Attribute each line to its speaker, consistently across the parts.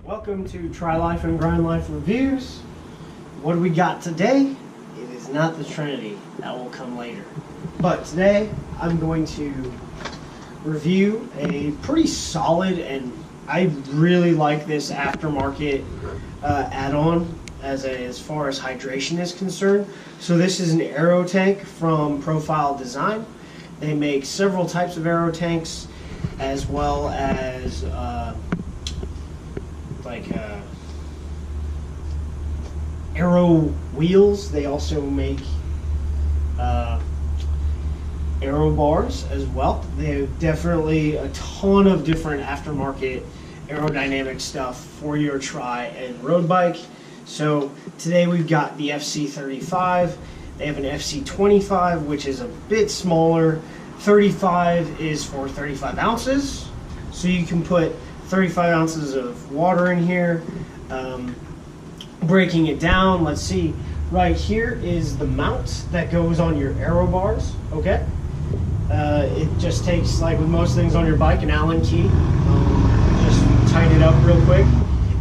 Speaker 1: Welcome to Try Life and Grind Life Reviews. What do we got today? It is not the Trinity. That will come later. But today I'm going to review a pretty solid, and I really like this aftermarket add-on as far as hydration is concerned. So this is an aero tank from Profile Design. They make several types of aero tanks, as well as aero wheels. They also make aero bars as well. They have definitely a ton of different aftermarket aerodynamic stuff for your tri and road bike. So today we've got the FC35. They have an FC25, which is a bit smaller. 35 is for 35 ounces. So you can put 35 ounces of water in here. Breaking it down, let's see. Right here is the mount that goes on your aero bars, okay? It just takes, like with most things on your bike, an Allen key. Just tighten it up real quick.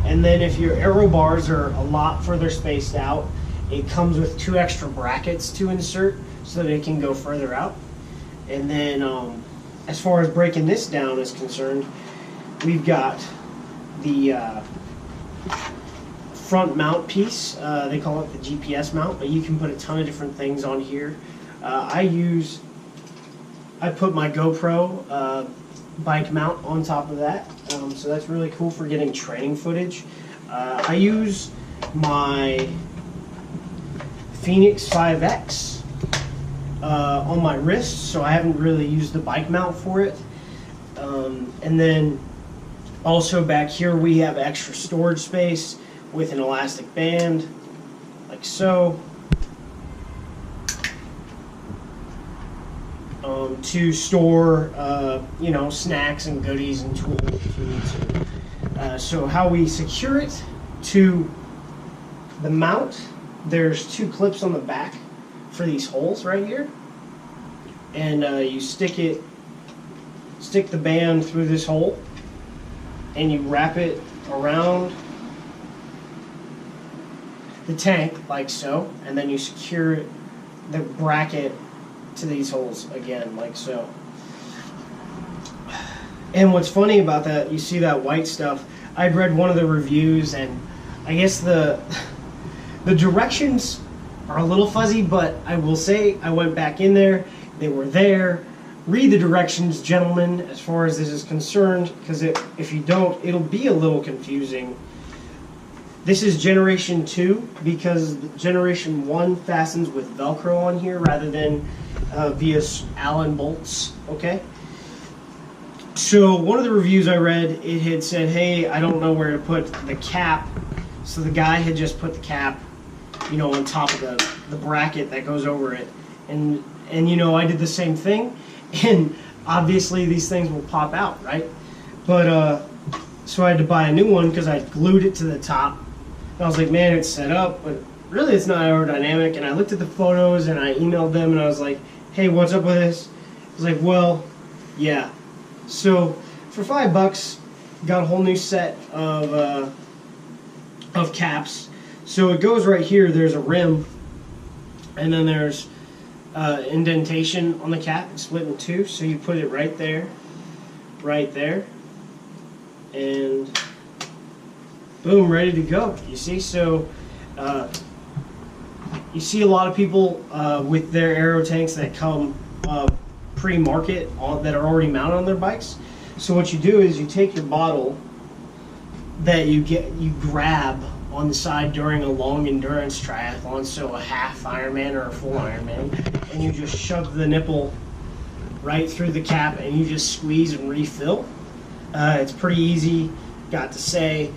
Speaker 1: And then if your aero bars are a lot further spaced out, it comes with 2 extra brackets to insert so that it can go further out. And then as far as breaking this down is concerned, we've got the front mount piece. They call it the GPS mount, but you can put a ton of different things on here. I put my GoPro bike mount on top of that, so that's really cool for getting training footage. I use my Phoenix 5X on my wrist, so I haven't really used the bike mount for it. And then also back here we have extra storage space with an elastic band, like so, to store snacks and goodies and tools if you need to. So how we secure it to the mount, there's 2 clips on the back for these holes right here, and you stick the band through this hole, and you wrap it around the tank like so, and then you secure the bracket to these holes again like so. And what's funny about that, you see that white stuff, I'd read one of the reviews, and I guess the directions are a little fuzzy, but I will say I went back in there, they were there. Read the directions, gentlemen, as far as this is concerned, because if you don't, it'll be a little confusing. This is generation 2 because generation 1 fastens with Velcro on here rather than via Allen bolts, okay? So one of the reviews I read, it had said, hey, I don't know where to put the cap. So the guy had just put the cap, on top of the bracket that goes over it. And I did the same thing. And obviously these things will pop out, right? But so I had to buy a new one because I glued it to the top. And I was like, man, it's set up, but really it's not aerodynamic. And I looked at the photos and I emailed them and I was like, hey, what's up with this? I was like, well, yeah. So for $5, got a whole new set of caps. So it goes right here. There's a rim, and then there's indentation on the cap. It's split in 2, so you put it right there, and boom, ready to go. You see, so you see a lot of people with their aero tanks that come pre-market that are already mounted on their bikes. So what you do is you take your bottle that you grab on the side during a long endurance triathlon, so a half Ironman or a full Ironman, and you just shove the nipple right through the cap and you just squeeze and refill. It's pretty easy, got to say.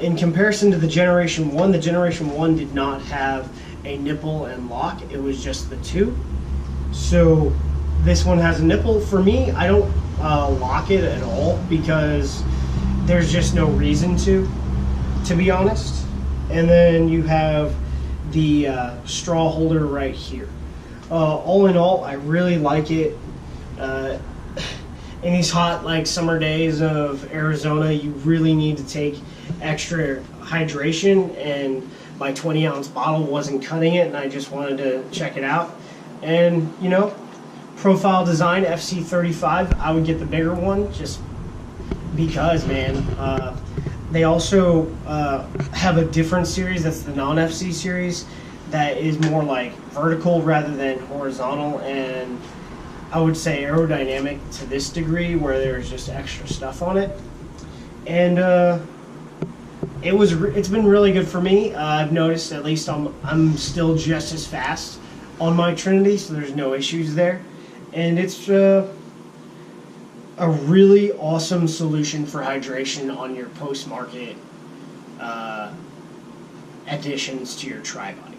Speaker 1: In comparison to the Generation 1, the Generation 1 did not have a nipple and lock, it was just the 2. So this one has a nipple. For me, I don't lock it at all because there's just no reason to be honest. And then you have the straw holder right here. All in all, I really like it. in these hot like summer days of Arizona, you really need to take extra hydration, and my 20-ounce bottle wasn't cutting it, and I just wanted to check it out. And you know, profile design FC35, I would get the bigger one just because, man. They also have a different series, that's the non-FC series, that is more like vertical rather than horizontal, and I would say aerodynamic to this degree, where there's just extra stuff on it. And it's been really good for me. I've noticed, at least I'm still just as fast on my Trinity, so there's no issues there. And it's a really awesome solution for hydration on your post-market additions to your tri-bike.